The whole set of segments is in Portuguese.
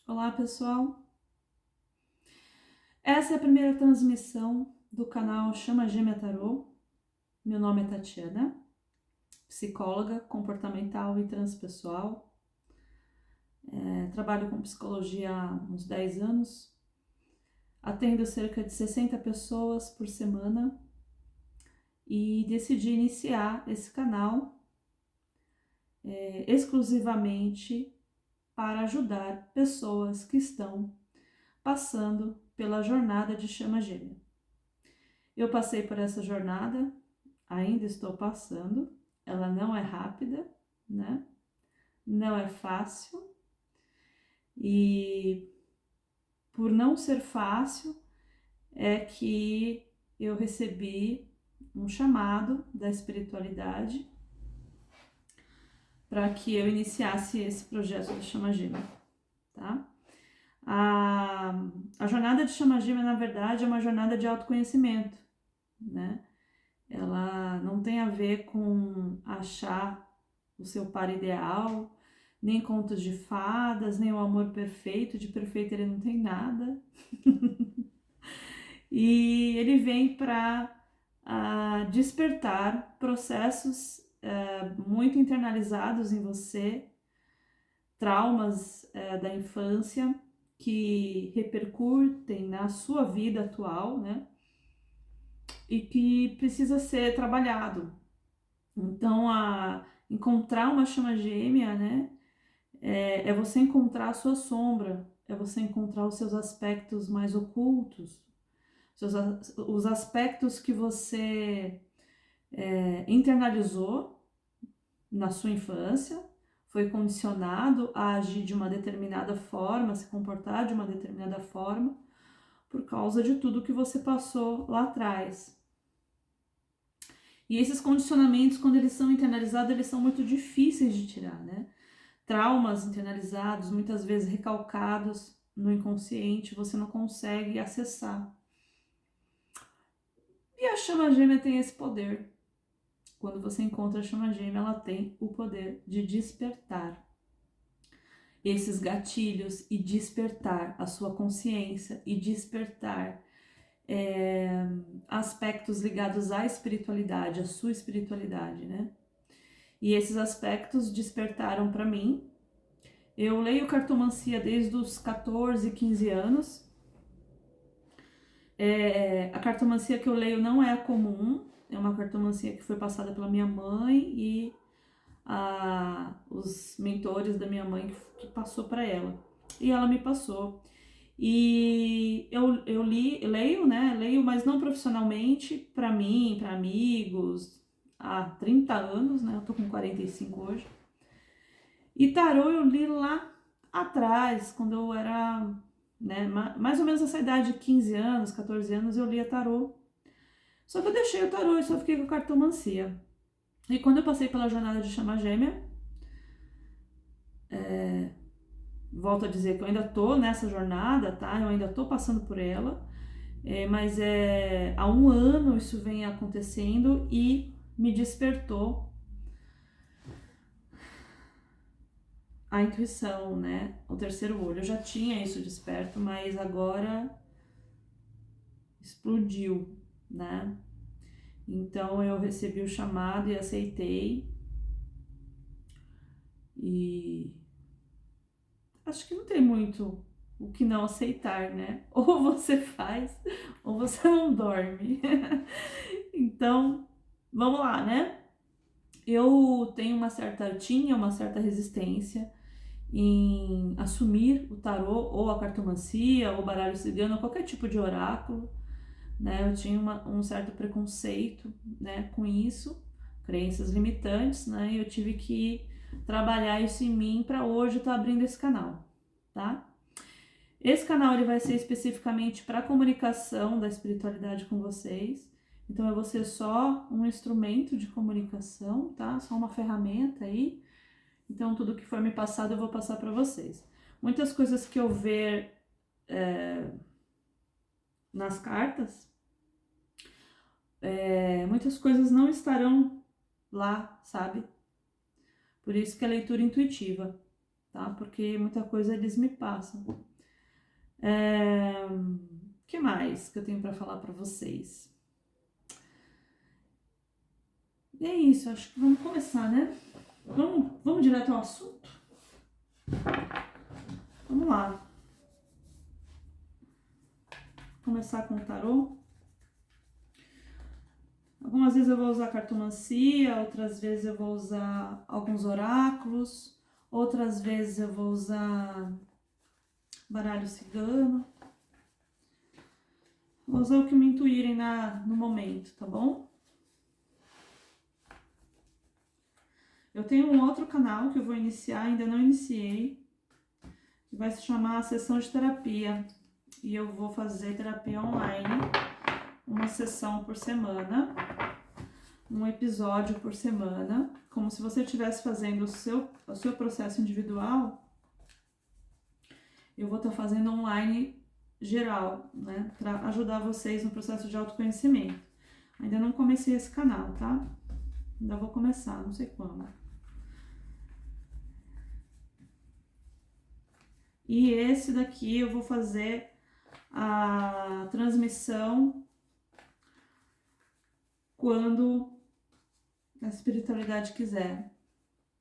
Olá, pessoal. Essa é a primeira transmissão do canal Chama Gêmea Tarô. Meu nome é Tatiana, psicóloga comportamental e transpessoal. Trabalho com psicologia há uns 10 anos. Atendo cerca de 60 pessoas por semana e decidi iniciar esse canal exclusivamente para ajudar pessoas que estão passando pela jornada de chama gêmea. Eu passei por essa jornada, ainda estou passando, ela não é rápida, né? Não é fácil e por não ser fácil é que eu recebi um chamado da espiritualidade para que eu iniciasse esse projeto do Chama Gêmea, tá? A jornada de Chama Gêmea, na verdade, é uma jornada de autoconhecimento, né? Ela não tem a ver com achar o seu par ideal, nem contos de fadas, nem o amor perfeito. De perfeito ele não tem nada. E ele vem para despertar processos muito internalizados em você, traumas da infância que repercutem na sua vida atual, né? E que precisa ser trabalhado. Então, encontrar uma chama gêmea, né? É você encontrar a sua sombra, é você encontrar os seus aspectos mais ocultos, os aspectos que você internalizou na sua infância, foi condicionado a agir de uma determinada forma, se comportar de uma determinada forma, por causa de tudo que você passou lá atrás. E esses condicionamentos, quando eles são internalizados, eles são muito difíceis de tirar, né? Traumas internalizados, muitas vezes recalcados no inconsciente, você não consegue acessar. E a chama gêmea tem esse poder. Quando você encontra a chama gêmea, ela tem o poder de despertar esses gatilhos e despertar a sua consciência e despertar aspectos ligados à espiritualidade, à sua espiritualidade, né? E esses aspectos despertaram para mim. Eu leio cartomancia desde os 14, 15 anos. A cartomancia que eu leio não é a comum, é uma cartomancia que foi passada pela minha mãe e os mentores da minha mãe que passou para ela. E ela me passou. E eu leio, né? Leio, mas não profissionalmente, para mim, para amigos, há 30 anos, né? Eu tô com 45 hoje. E tarô eu li lá atrás, quando eu era, né, mais ou menos essa idade de 15 anos, 14 anos, eu lia tarô. Só que eu deixei o tarô e só fiquei com cartomancia. E quando eu passei pela jornada de chama gêmea, volto a dizer que eu ainda tô nessa jornada, tá? Eu ainda tô passando por ela, mas há um ano isso vem acontecendo e me despertou a intuição, né? O terceiro olho. Eu já tinha isso desperto, mas agora explodiu, né? Então eu recebi o chamado e aceitei. E acho que não tem muito o que não aceitar, né? Ou você faz, ou você não dorme. Então, vamos lá, né? Eu tinha uma certa resistência em assumir o tarô ou a cartomancia ou baralho cigano, ou qualquer tipo de oráculo, né? Eu tinha um certo preconceito, né, com isso, crenças limitantes, né? E eu tive que trabalhar isso em mim para hoje estar abrindo esse canal, tá? Esse canal ele vai ser especificamente para comunicação da espiritualidade com vocês. Então eu vou ser só um instrumento de comunicação, tá? Só uma ferramenta aí. Então tudo que for me passado eu vou passar para vocês. Muitas coisas que eu ver nas cartas, muitas coisas não estarão lá, sabe? Por isso que é leitura intuitiva. tá? Porque muita coisa eles me passam. Que mais que eu tenho para falar para vocês? E é isso, acho que vamos começar, né? Vamos direto ao assunto? Vamos lá. Começar com o tarô. Algumas vezes eu vou usar cartomancia, outras vezes eu vou usar alguns oráculos, outras vezes eu vou usar baralho cigano. Vou usar o que me intuírem no momento, tá bom? Eu tenho um outro canal que eu vou iniciar, ainda não iniciei, que vai se chamar Sessão de Terapia. E eu vou fazer terapia online, uma sessão por semana, um episódio por semana, como se você estivesse fazendo o seu processo individual. Eu vou estar fazendo online geral, né, para ajudar vocês no processo de autoconhecimento. Ainda não comecei esse canal, tá? Ainda vou começar, não sei quando. E esse daqui eu vou fazer a transmissão quando a espiritualidade quiser.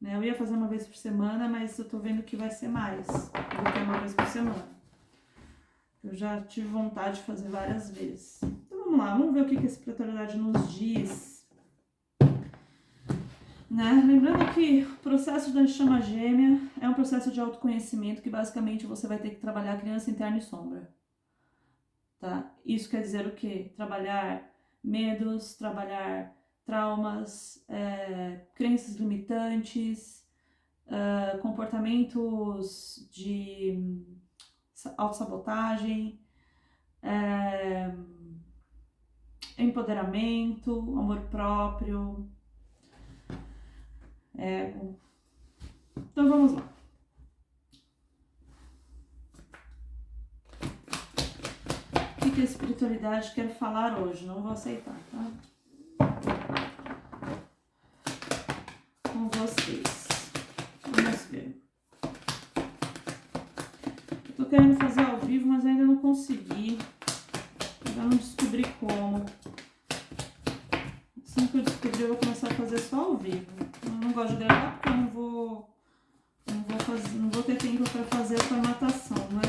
Né? Eu ia fazer uma vez por semana, mas eu tô vendo que vai ser mais do que uma vez por semana. Eu já tive vontade de fazer várias vezes. Então vamos lá, vamos ver o que a espiritualidade nos diz. Né? Lembrando que o processo da chama gêmea é um processo de autoconhecimento que basicamente você vai ter que trabalhar criança interna e sombra. Tá? Isso quer dizer o quê? Trabalhar medos, trabalhar traumas, crenças limitantes, comportamentos de autossabotagem, empoderamento, amor próprio, ego. Então vamos lá. O que a espiritualidade quer falar hoje? Não vou aceitar, tá? Com vocês. Vamos ver. Eu tô querendo fazer ao vivo, mas ainda não consegui. Ainda não descobri como. Assim que eu descobrir, eu vou começar a fazer só ao vivo. Eu não gosto de gravar porque eu não vou ter tempo para fazer a formatação, né,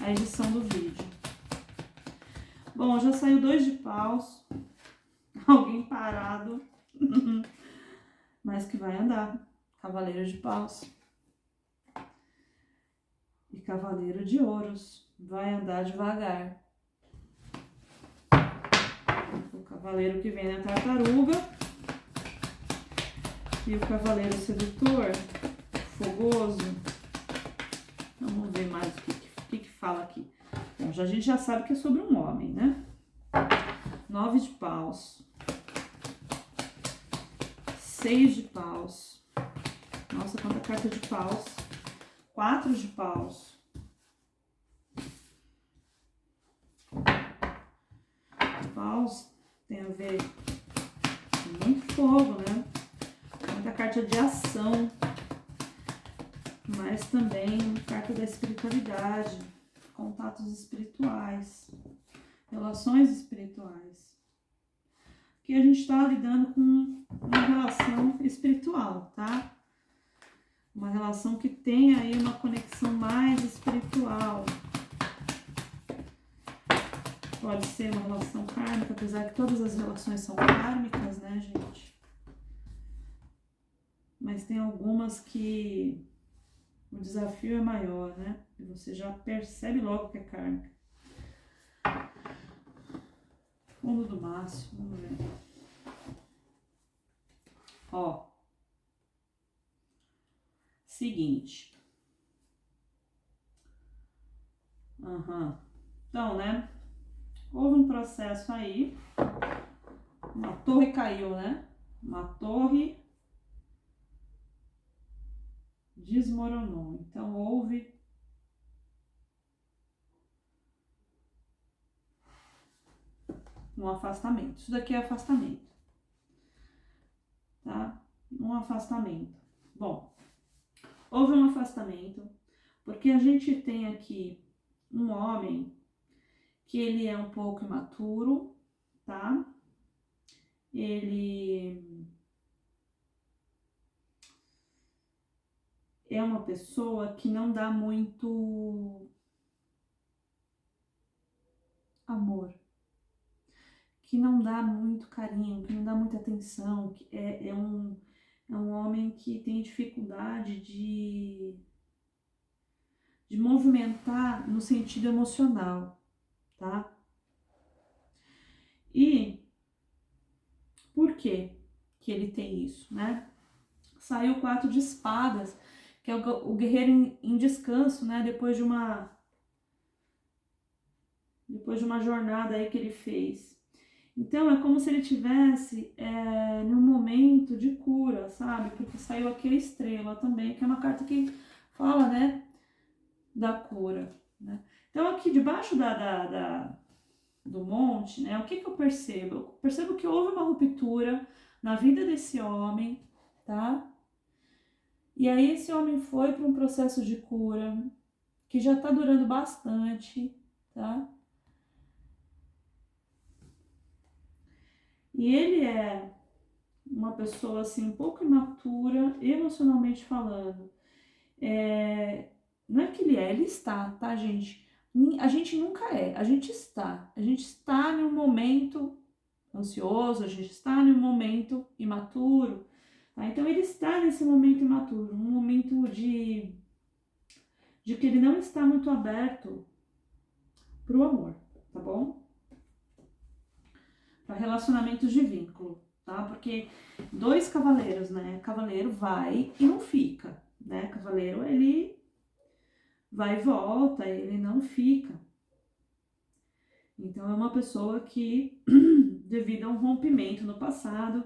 a edição do vídeo. Bom, já saiu 2 de paus. Alguém parado. Mas que vai andar. Cavaleiro de paus. E cavaleiro de ouros. Vai andar devagar. O cavaleiro que vem na tartaruga. E o cavaleiro sedutor. Fogoso. Vamos ver mais o que fala aqui. Bom, a gente já sabe que é sobre um homem, né? 9 de paus. 6 de paus. Nossa, quanta carta de paus. 4 de paus. Paus tem a ver com muito fogo, né? Muita carta de ação. Mas também carta da espiritualidade. Contatos espirituais. Relações espirituais. Que a gente está lidando com uma relação espiritual, tá? Uma relação que tem aí uma conexão mais espiritual. Pode ser uma relação kármica, apesar que todas as relações são kármicas, né, gente? Mas tem algumas que o desafio é maior, né? E você já percebe logo que é kármica. Fundo do maço, vamos ver. Ó. Seguinte. Então, né? Houve um processo aí. Uma torre caiu, né? Uma torre desmoronou. Então, houve um afastamento. Isso daqui é afastamento. Tá? Um afastamento. Bom, houve um afastamento, porque a gente tem aqui um homem que ele é um pouco imaturo, tá? Ele é uma pessoa que não dá muito amor, que não dá muito carinho, que não dá muita atenção, que é um homem que tem dificuldade de movimentar no sentido emocional, tá? E por que que ele tem isso, né? Saiu o 4 de espadas, que é o guerreiro em descanso, né? Depois de uma jornada aí que ele fez. Então é como se ele tivesse num momento de cura, sabe? Porque saiu aqui a estrela também, que é uma carta que fala, né, da cura, né? Então aqui debaixo do monte, né, o que eu percebo? Eu percebo que houve uma ruptura na vida desse homem, tá? E aí esse homem foi para um processo de cura que já tá durando bastante, tá? E ele é uma pessoa assim um pouco imatura, emocionalmente falando. Não é que ele está, tá, gente? A gente nunca é, a gente está. A gente está em um momento ansioso, a gente está em um momento imaturo, tá? Então ele está nesse momento imaturo, um momento de que ele não está muito aberto pro amor, tá bom? Para relacionamentos de vínculo, tá? Porque dois cavaleiros, né? Cavaleiro vai e não fica, né? Cavaleiro, ele vai e volta, ele não fica. Então, é uma pessoa que, devido a um rompimento no passado,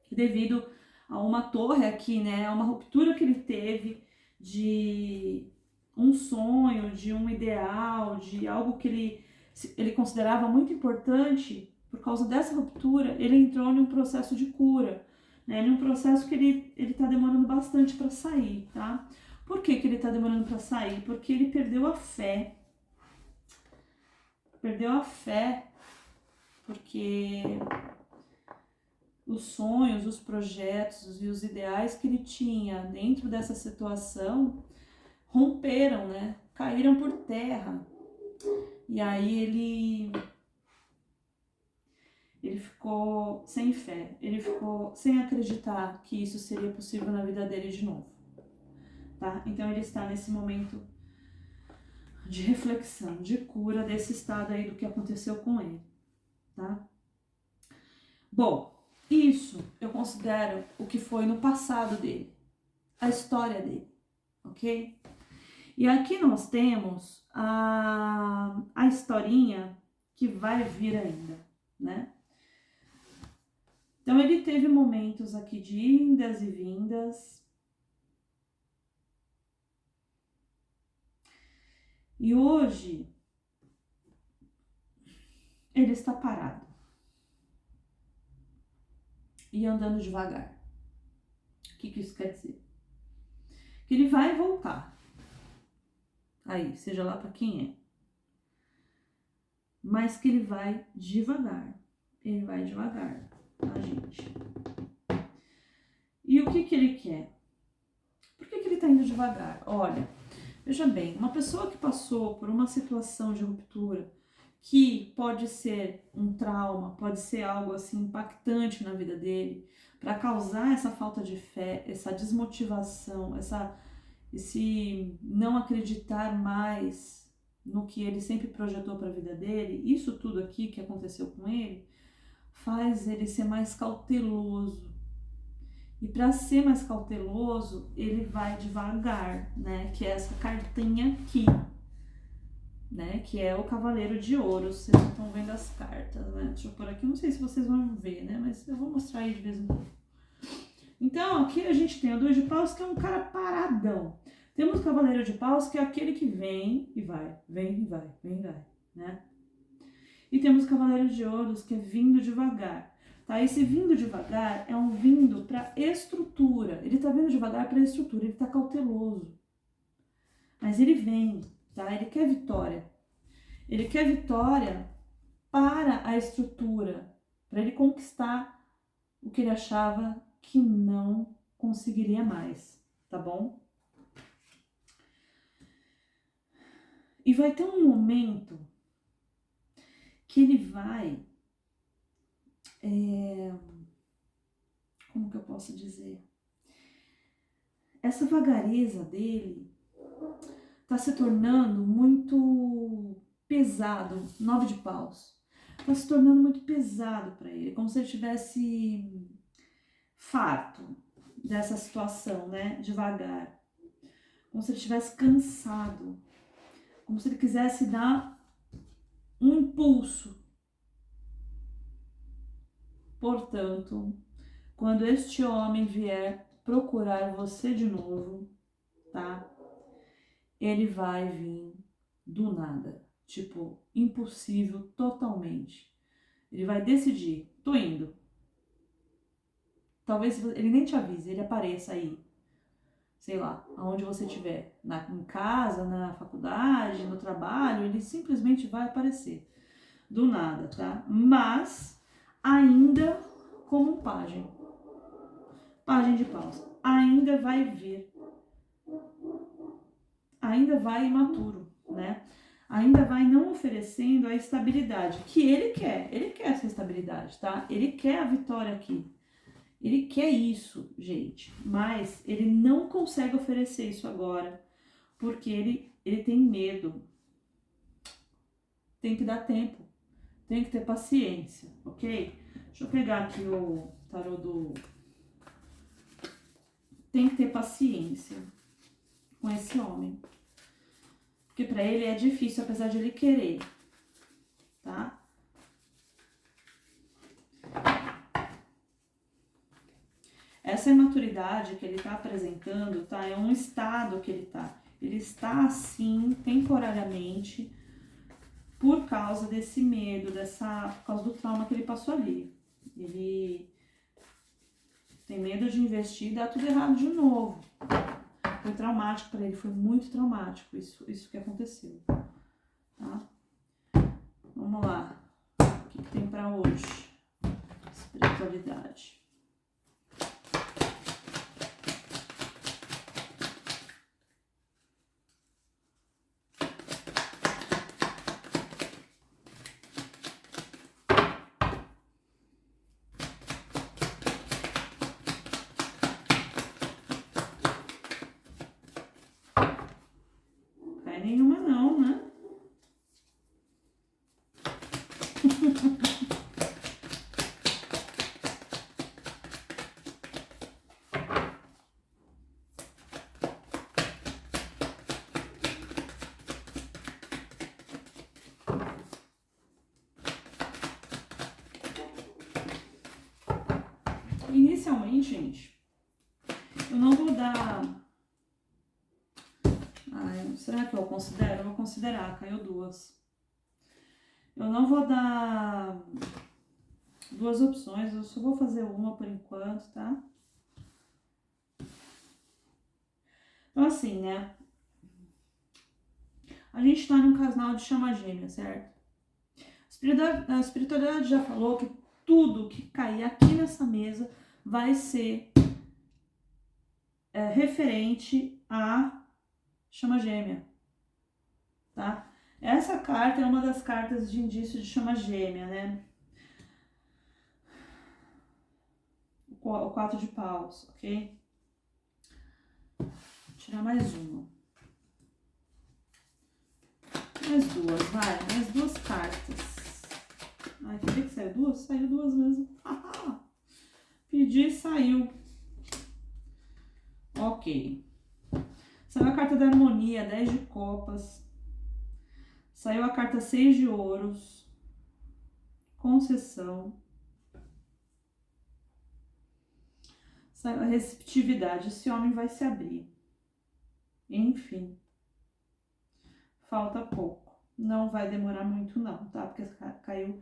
devido a uma torre aqui, né? A uma ruptura que ele teve de um sonho, de um ideal, de algo que ele considerava muito importante. Por causa dessa ruptura, ele entrou em um processo de cura, né? Em um processo que ele tá demorando bastante para sair, tá? Por que ele tá demorando para sair? Porque ele perdeu a fé. Perdeu a fé porque os sonhos, os projetos e os ideais que ele tinha dentro dessa situação romperam, né? Caíram por terra. E aí ele ficou sem fé, ele ficou sem acreditar que isso seria possível na vida dele de novo, tá? Então ele está nesse momento de reflexão, de cura desse estado aí do que aconteceu com ele, tá? Bom, isso eu considero o que foi no passado dele, a história dele, ok? E aqui nós temos a historinha que vai vir ainda, né? Então ele teve momentos aqui de indas e vindas. E hoje ele está parado e andando devagar. O que isso quer dizer? Que ele vai voltar. Aí, seja lá para quem é. Mas que ele vai devagar. Ele vai devagar, tá, gente? E o que ele quer? Por que ele tá indo devagar? Olha, veja bem, uma pessoa que passou por uma situação de ruptura, que pode ser um trauma, pode ser algo assim impactante na vida dele, para causar essa falta de fé, essa desmotivação, esse não acreditar mais no que ele sempre projetou para a vida dele, isso tudo aqui que aconteceu com ele, faz ele ser mais cauteloso. E para ser mais cauteloso, ele vai devagar, né? Que é essa cartinha aqui, né? Que é o Cavaleiro de Ouros. Vocês não estão vendo as cartas, né? Deixa eu pôr aqui, não sei se vocês vão ver, né? Mas eu vou mostrar aí de vez em quando. Então, aqui a gente tem o 2 de paus, que é um cara paradão. Temos o Cavaleiro de Paus, que é aquele que vem e vai, vem e vai, vem e vai, né? E temos o Cavaleiro de Ouros, que é vindo devagar. Tá? Esse vindo devagar é um vindo para estrutura. Ele tá vindo devagar para estrutura, ele tá cauteloso. Mas ele vem, tá? Ele quer vitória. Ele quer vitória para a estrutura, para ele conquistar o que ele achava que não conseguiria mais, tá bom? E vai ter um momento que ele vai, como que eu posso dizer? Essa vagareza dele tá se tornando muito pesado, 9 de paus. Tá se tornando muito pesado para ele, como se ele tivesse farto dessa situação, né? Devagar. Como se ele estivesse cansado. Como se ele quisesse dar um impulso. Portanto, quando este homem vier procurar você de novo, tá? Ele vai vir do nada. Tipo, impossível totalmente. Ele vai decidir, tô indo. Talvez ele nem te avise, ele apareça aí. Sei lá, aonde você estiver. Em casa, na faculdade, no trabalho, ele simplesmente vai aparecer. Do nada, tá? Mas ainda como um pajem. Pajem de paus. Ainda vai vir. Ainda vai imaturo, né? Ainda vai não oferecendo a estabilidade que ele quer. Ele quer essa estabilidade, tá? Ele quer a vitória aqui. Ele quer isso, gente. Mas ele não consegue oferecer isso agora. Porque ele tem medo. Tem que dar tempo. Tem que ter paciência, ok? Deixa eu pegar aqui o tarô do... Tem que ter paciência com esse homem. Porque pra ele é difícil, apesar de ele querer, tá? Essa imaturidade que ele tá apresentando, tá? É um estado que ele tá. Ele está assim, temporariamente, por causa desse medo, por causa do trauma que ele passou ali. Ele tem medo de investir e dar tudo errado de novo. Foi traumático para ele, foi muito traumático isso que aconteceu, tá? Vamos lá. O que tem para hoje? Espiritualidade. Cai nenhuma não, né? Inicialmente, gente, eu não vou dar... será que eu considero? Eu vou considerar, caiu duas. Eu não vou dar duas opções, eu só vou fazer uma por enquanto, tá? Então assim, né? A gente tá num canal de chama gêmea, certo? A espiritualidade já falou que tudo que cair aqui nessa mesa vai ser referente à chama gêmea, tá? Essa carta é uma das cartas de indício de chama gêmea, né? O 4 de paus, ok? Vou tirar mais uma. Mais duas, vai. Mais duas cartas. Ai, quer ver que saiu duas? Saiu duas mesmo. Pedi e saiu. Ok. Saiu a carta da harmonia, 10 de copas. Saiu a carta 6 de ouros. Concessão. Saiu a receptividade. Esse homem vai se abrir. Enfim. Falta pouco. Não vai demorar muito não, tá? Porque caiu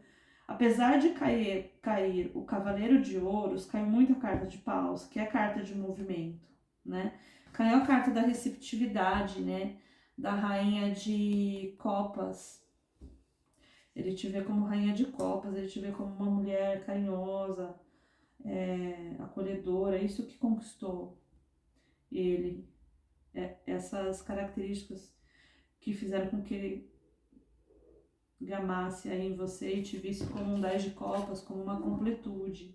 Apesar de cair o Cavaleiro de Ouros, caiu muito a carta de Paus, que é a carta de movimento, né? Caiu a carta da receptividade, né? Da Rainha de Copas. Ele te vê como Rainha de Copas, ele te vê como uma mulher carinhosa, acolhedora, isso que conquistou ele. Essas características que fizeram com que ele gamasse aí em você e te visse como um 10 de copas, como uma completude,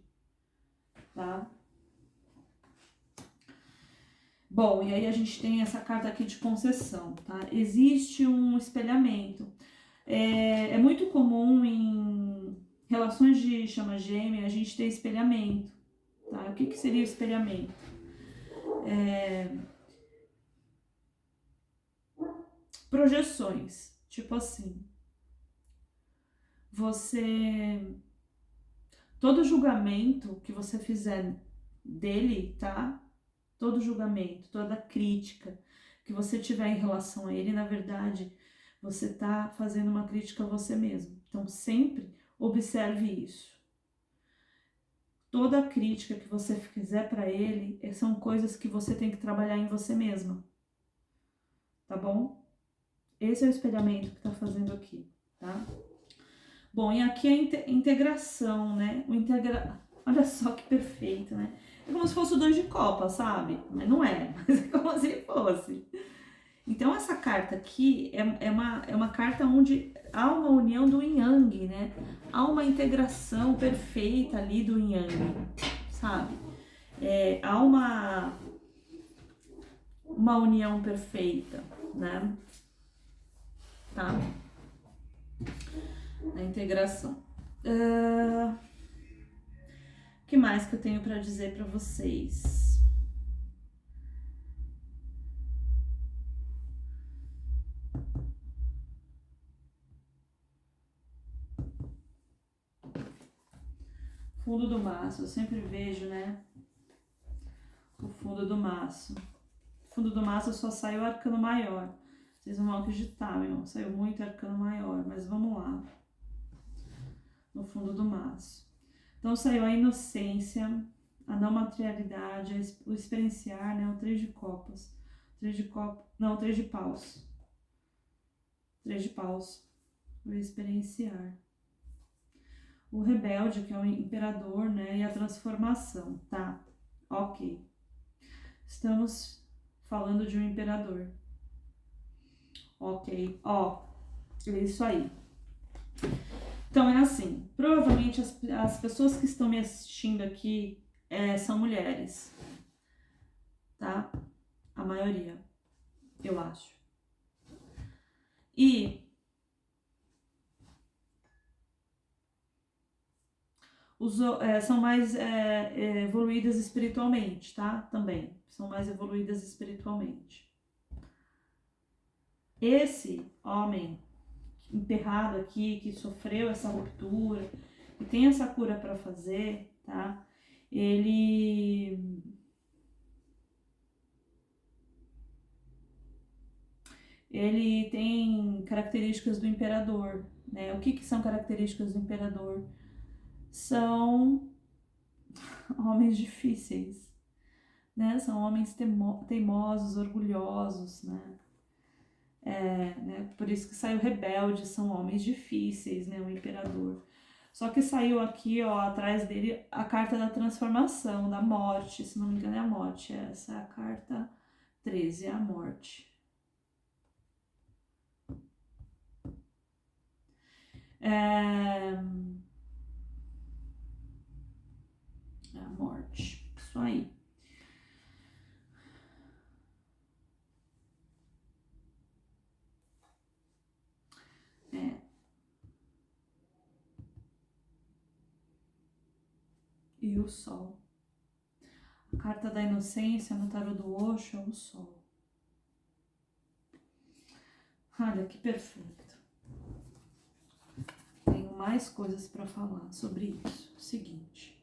tá? Bom, e aí a gente tem essa carta aqui de concessão, tá? Existe um espelhamento. É muito comum em relações de chama gêmea a gente ter espelhamento, tá? O que seria o espelhamento? Projeções, tipo assim, todo julgamento que você fizer dele, tá? Todo julgamento, toda crítica que você tiver em relação a ele, na verdade, você tá fazendo uma crítica a você mesmo. Então, sempre observe isso. Toda crítica que você fizer para ele, são coisas que você tem que trabalhar em você mesma. Tá bom? Esse é o espelhamento que tá fazendo aqui, tá? Bom, e aqui é a integração, né? Olha só que perfeito, né? É como se fosse o 2 de copa, sabe? Mas não é, mas é como se fosse. Então, essa carta aqui é uma carta onde há uma união do yin yang, né? Há uma integração perfeita ali do yin yang, sabe? Há uma união perfeita, né? Tá? A integração. O que mais que eu tenho para dizer para vocês? Fundo do maço, eu sempre vejo, né? O fundo do maço. O fundo do maço só saiu o arcano maior. Vocês não vão acreditar, meu irmão. Saiu muito arcano maior, mas vamos lá. No fundo do maço. Então saiu a inocência, a não materialidade, o experienciar, né? O 3 de copas. 3 de copas. Não, 3 de paus. 3 de paus. O experienciar. O rebelde, que é o imperador, né? E a transformação, tá? Ok. Estamos falando de um imperador. Ok. Ó, é isso aí. Então é assim, provavelmente as pessoas que estão me assistindo aqui são mulheres, tá? A maioria, eu acho. E são mais evoluídas espiritualmente, tá? Também, são mais evoluídas espiritualmente. Esse homem emperrado aqui, que sofreu essa ruptura, que tem essa cura para fazer, tá? Ele tem características do imperador, né? O que são características do imperador? São homens difíceis, né? São homens teimosos, orgulhosos, né? Por isso que saiu rebelde, são homens difíceis, né? O imperador. Só que saiu aqui, ó, atrás dele, a carta da transformação, da morte, se não me engano é a morte. Essa é a carta 13, é a morte. É a morte, isso aí. E o sol. A carta da inocência no tarô do Osho é o sol. Olha que perfeito. Tenho mais coisas para falar sobre isso. Seguinte.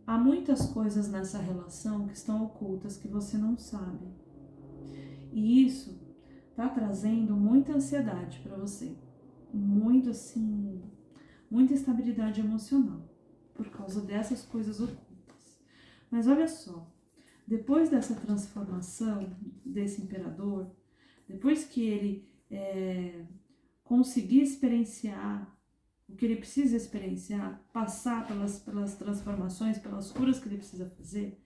Há muitas coisas nessa relação que estão ocultas que você não sabe. E isso tá trazendo muita ansiedade para você. Muito assim, muita instabilidade emocional por causa dessas coisas ocultas. Mas olha só, depois dessa transformação desse imperador, depois que ele conseguir experienciar o que ele precisa experienciar, passar pelas transformações, pelas curas que ele precisa fazer,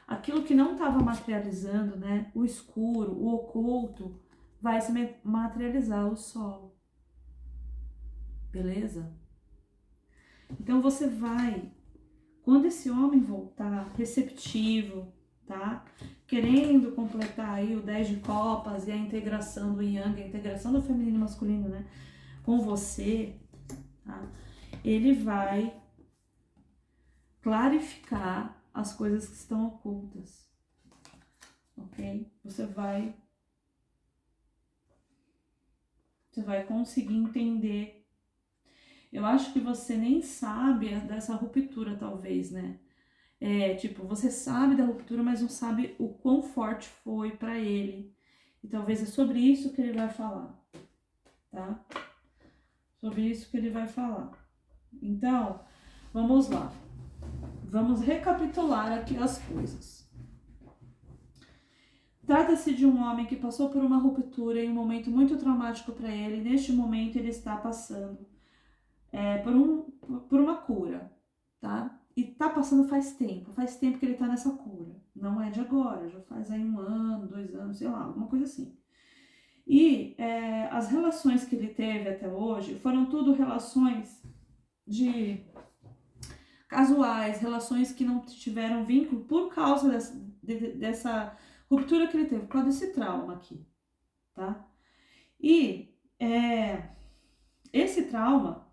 aquilo que não estava materializando, né, o escuro, o oculto, vai se materializar o sol. Beleza? Então você vai, quando esse homem voltar receptivo, tá? Querendo completar aí o 10 de copas e a integração do yang, a integração do feminino e masculino, né, com você, tá? Ele vai clarificar as coisas que estão ocultas, ok? Você vai conseguir entender. Eu acho que você nem sabe dessa ruptura, talvez, né? Tipo, você sabe da ruptura, mas não sabe o quão forte foi pra ele. E talvez é sobre isso que ele vai falar, tá? Sobre isso que ele vai falar. Então, vamos lá. Vamos recapitular aqui as coisas. Trata-se de um homem que passou por uma ruptura em um momento muito traumático para ele. Neste momento, ele está passando por uma cura, tá? E tá passando faz tempo que ele tá nessa cura. Não é de agora, já faz aí 1 ano, 2 anos, sei lá, alguma coisa assim. E as relações que ele teve até hoje foram tudo relações de casuais, relações que não tiveram vínculo por causa dessa ruptura que ele teve, por causa desse trauma aqui, tá? E esse trauma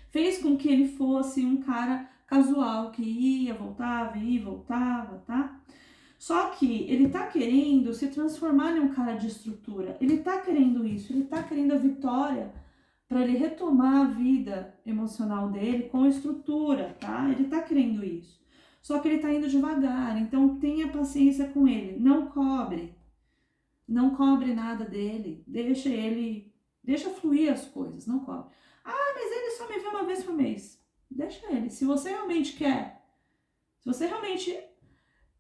fez com que ele fosse um cara casual, que ia, voltava, tá? Só que ele tá querendo se transformar em um cara de estrutura. Ele tá querendo isso, ele tá querendo a vitória para ele retomar a vida emocional dele com estrutura, tá? Ele tá querendo isso. Só que ele tá indo devagar, então tenha paciência com ele. Não cobre nada dele. Deixa fluir as coisas, não cobre. Ah, mas ele só me vê uma vez por mês. Deixa ele. Se você realmente quer, se você realmente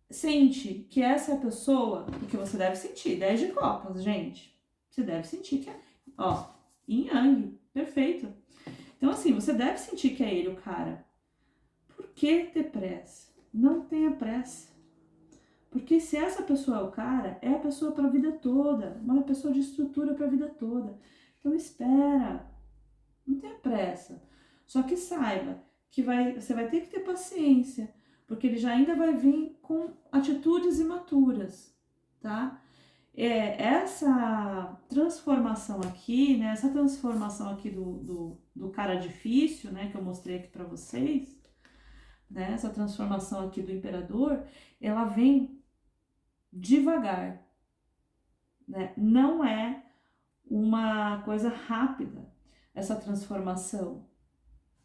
sente que essa é a pessoa, porque você deve sentir, 10 de copas, gente. Você deve sentir que é, ó, yin yang, perfeito. Então assim, você deve sentir que é ele o cara. Por que ter pressa? Não tenha pressa. Porque se essa pessoa é o cara, é a pessoa para a vida toda, uma pessoa de estrutura para a vida toda. Então espera, não tenha pressa. Só que saiba que você vai ter que ter paciência, porque ele já ainda vai vir com atitudes imaturas, tá? Essa transformação aqui, né? Essa transformação aqui do cara difícil, né? Que eu mostrei aqui para vocês, né? Essa transformação aqui do imperador, ela vem devagar, né? Não é uma coisa rápida essa transformação,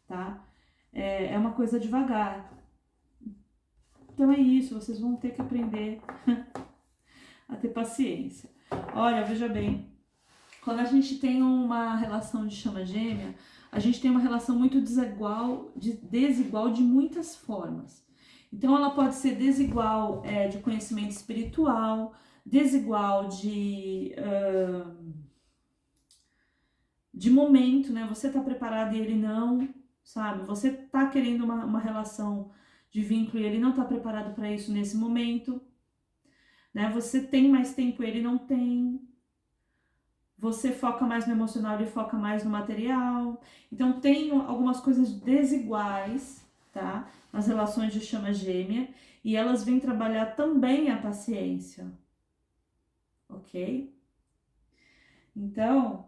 tá? É uma coisa devagar. Então é isso, vocês vão ter que aprender a ter paciência. Olha, veja bem, quando a gente tem uma relação de chama gêmea, a gente tem uma relação muito desigual de muitas formas. Então ela pode ser desigual de conhecimento espiritual, desigual de momento, né? Você tá preparado e ele não, sabe? Você tá querendo uma relação de vínculo e ele não tá preparado para isso nesse momento, né? Você tem mais tempo e ele não tem. Você foca mais no emocional, ele foca mais no material. Então tem algumas coisas desiguais, tá? Nas relações de chama gêmea, e elas vêm trabalhar também a paciência, ok? Então,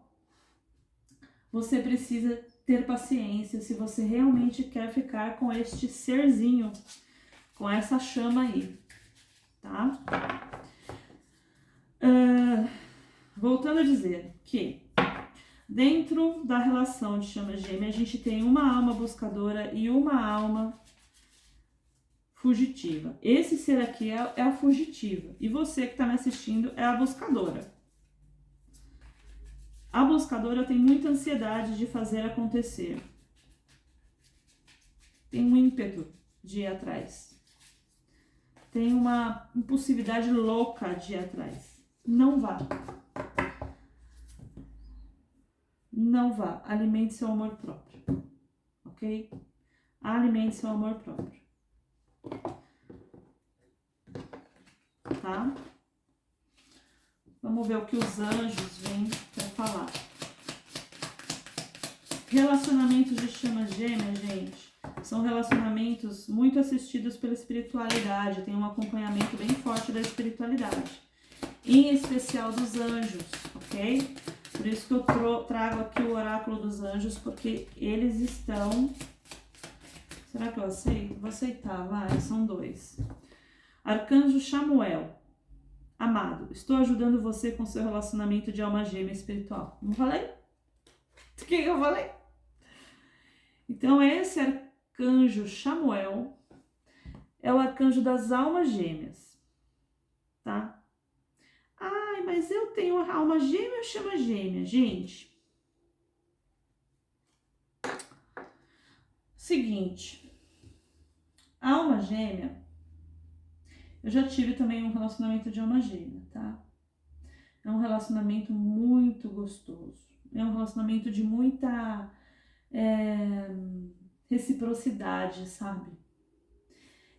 você precisa ter paciência se você realmente quer ficar com este serzinho, com essa chama aí, tá? Voltando a dizer que dentro da relação de chama gêmea, a gente tem uma alma buscadora e uma alma fugitiva. Esse ser aqui é a fugitiva. E você que está me assistindo é a buscadora. A buscadora tem muita ansiedade de fazer acontecer. Tem um ímpeto de ir atrás. Tem uma impulsividade louca de ir atrás. Não vá. Não vá. Alimente seu amor próprio. Ok? Alimente seu amor próprio. Tá? Vamos ver o que os anjos vêm para falar. Relacionamentos de chama gêmea, gente, são relacionamentos muito assistidos pela espiritualidade, tem um acompanhamento bem forte da espiritualidade, em especial dos anjos, ok? Por isso que eu trago aqui o oráculo dos anjos, porque eles estão... Será que eu aceito? Vou aceitar, vai, são 2. Arcanjo Chamuel. Amado, estou ajudando você com seu relacionamento de alma gêmea espiritual. Não falei? O que eu falei? Então, esse arcanjo Chamuel é o arcanjo das almas gêmeas, tá? Ai, mas eu tenho alma gêmea ou chama gêmea? Gente, seguinte, a alma gêmea, eu já tive também um relacionamento de alma gêmea, tá? É um relacionamento muito gostoso, é um relacionamento de muita reciprocidade, sabe?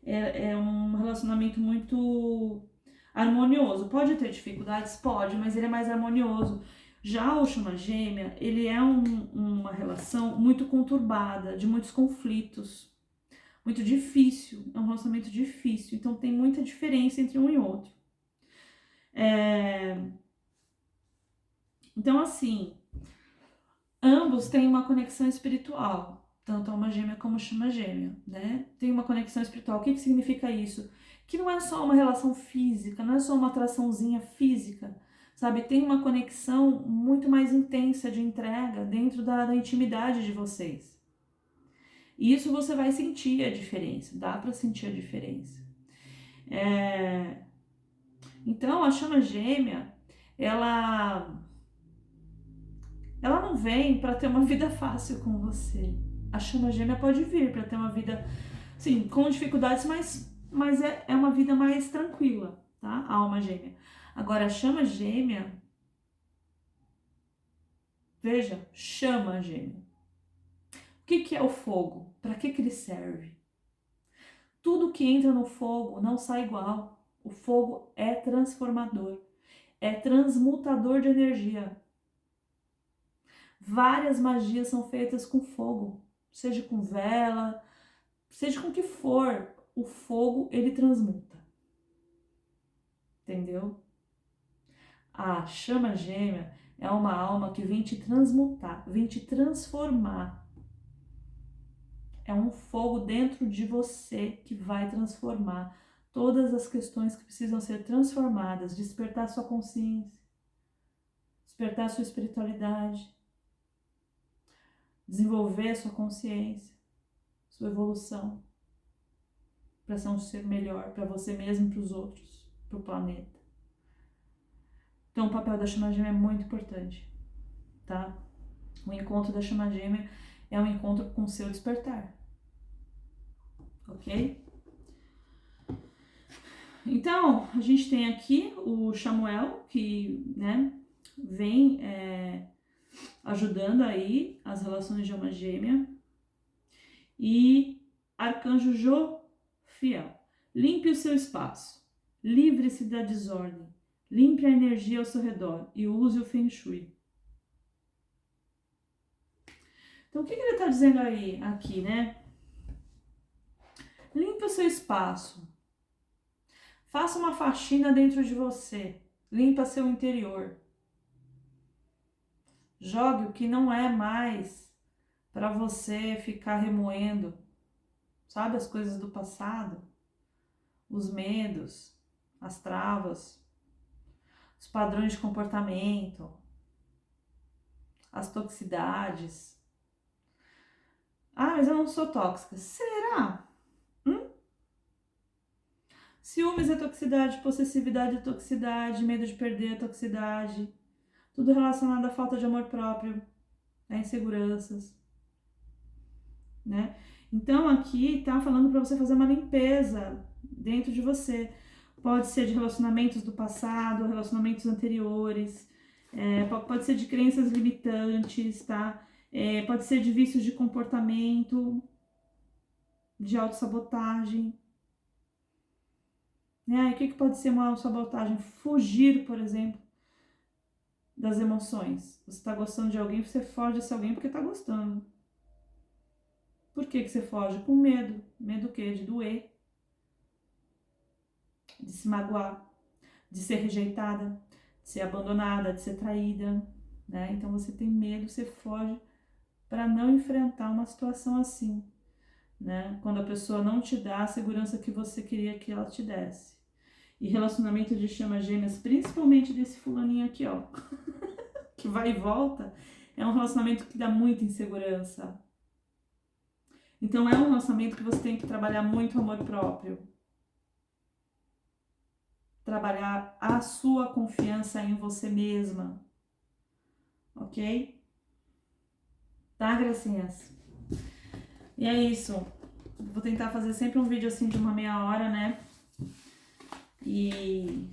É um relacionamento muito harmonioso. Pode ter dificuldades? Pode, mas ele é mais harmonioso. Já o chama gêmea, ele é uma relação muito conturbada, de muitos conflitos, muito difícil, é um relacionamento difícil, então tem muita diferença entre um e outro. Então, assim, ambos têm uma conexão espiritual, tanto a alma gêmea como a chama gêmea, né? Tem uma conexão espiritual. O que significa isso? Que não é só uma relação física, não é só uma atraçãozinha física, sabe? Tem uma conexão muito mais intensa de entrega dentro da intimidade de vocês. E isso você vai sentir a diferença, dá para sentir a diferença. Então, a chama gêmea, ela não vem para ter uma vida fácil com você. A chama gêmea pode vir para ter uma vida, sim, com dificuldades, mas é uma vida mais tranquila, tá? A alma gêmea. Agora, a chama gêmea, veja, chama gêmea. O que é o fogo? Para que ele serve? Tudo que entra no fogo não sai igual. O fogo é transformador, é transmutador de energia. Várias magias são feitas com fogo, seja com vela, seja com o que for, o fogo ele transmuta. Entendeu? A chama gêmea é uma alma que vem te transmutar, vem te transformar. É um fogo dentro de você que vai transformar todas as questões que precisam ser transformadas, despertar sua consciência, despertar sua espiritualidade, desenvolver sua consciência, sua evolução, para ser um ser melhor para você mesmo e para os outros, para o planeta. Então o papel da chama gêmea é muito importante, tá? O encontro da chama gêmea é um encontro com o seu despertar, ok? Então, a gente tem aqui o Chamuel, que, né, vem ajudando aí as relações de alma gêmea, e Arcanjo Jofiel. Limpe o seu espaço, livre-se da desordem, limpe a energia ao seu redor e use o Feng Shui. Então, o que ele está dizendo aí, aqui, né? Limpe o seu espaço. Faça uma faxina dentro de você. Limpa seu interior. Jogue o que não é mais para você ficar remoendo. Sabe, as coisas do passado? Os medos, as travas, os padrões de comportamento, as toxicidades. Ah, mas eu não sou tóxica. Será? Ciúmes é toxicidade, possessividade é toxicidade, medo de perder é toxicidade, tudo relacionado à falta de amor próprio, a inseguranças, né? Então aqui tá falando para você fazer uma limpeza dentro de você. Pode ser de relacionamentos do passado, relacionamentos anteriores, pode ser de crenças limitantes, tá? Pode ser de vícios de comportamento, de autossabotagem. Né? E o que pode ser uma autossabotagem? Fugir, por exemplo, das emoções. Você está gostando de alguém, você foge desse alguém porque está gostando. Por que você foge? Com medo. Medo o quê? De doer, de se magoar, de ser rejeitada, de ser abandonada, de ser traída, né? Então você tem medo, você foge para não enfrentar uma situação assim, né? Quando a pessoa não te dá a segurança que você queria que ela te desse. E relacionamento de chama gêmeas, principalmente desse fulaninho aqui, ó, que vai e volta, é um relacionamento que dá muita insegurança. Então é um relacionamento que você tem que trabalhar muito o amor próprio. Trabalhar a sua confiança em você mesma. Ok? Tá, gracinhas? E é isso. Vou tentar fazer sempre um vídeo assim de uma meia hora, né? E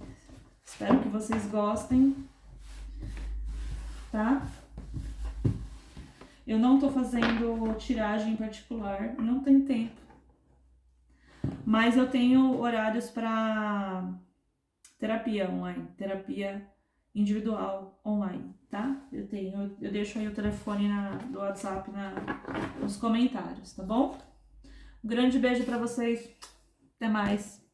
espero que vocês gostem. Tá? Eu não tô fazendo tiragem em particular, não tem tempo. Mas eu tenho horários para terapia online, terapia individual online, tá? Eu deixo aí o telefone do WhatsApp nos comentários, tá bom? Um grande beijo para vocês, até mais.